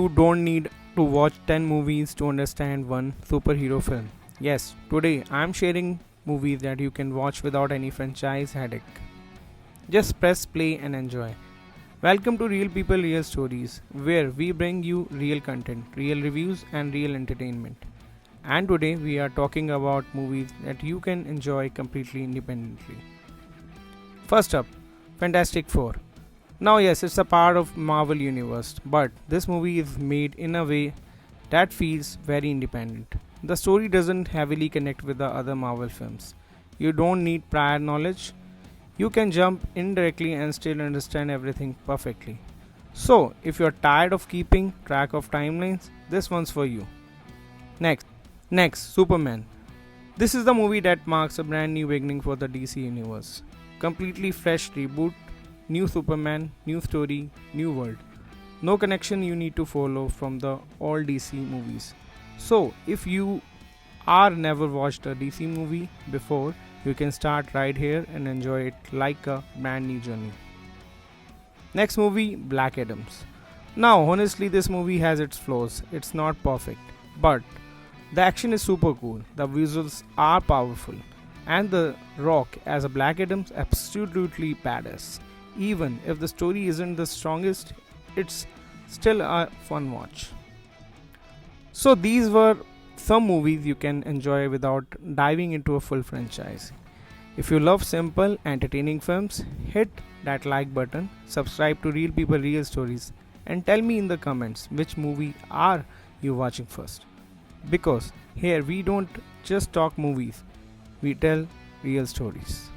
You don't need to watch 10 movies to understand one superhero film. Yes, today I'm sharing movies that you can watch without any franchise headache. Just press play and enjoy. Welcome to Real People Real Stories, where we bring you real content, real reviews, and real entertainment. And today we are talking about movies that you can enjoy completely independently. First up, Fantastic Four. Now, yes, it's a part of Marvel Universe, but this movie is made in a way that feels very independent. The story doesn't heavily connect with the other Marvel films. You don't need prior knowledge. You can jump in directly and still understand everything perfectly. So, if you're tired of keeping track of timelines, this one's for you. Next, Superman. This is the movie that marks a brand new beginning for the DC universe. Completely fresh reboot, new Superman, new story, new world. No connection you need to follow from the all DC movies. So, if you are never watched a DC movie before, you can start right here and enjoy it like a brand new journey. Next movie, Black Adams. Now, honestly, this movie has its flaws. It's not perfect, but the action is super cool. The visuals are powerful, and The Rock as a Black Adam's absolutely badass. Even if the story isn't the strongest, it's still a fun watch. So these were some movies you can enjoy without diving into a full franchise. If you love simple, entertaining films, hit that like button, subscribe to Real People Real Stories, and tell me in the comments which movie are you watching first. Because here we don't just talk movies, we tell real stories.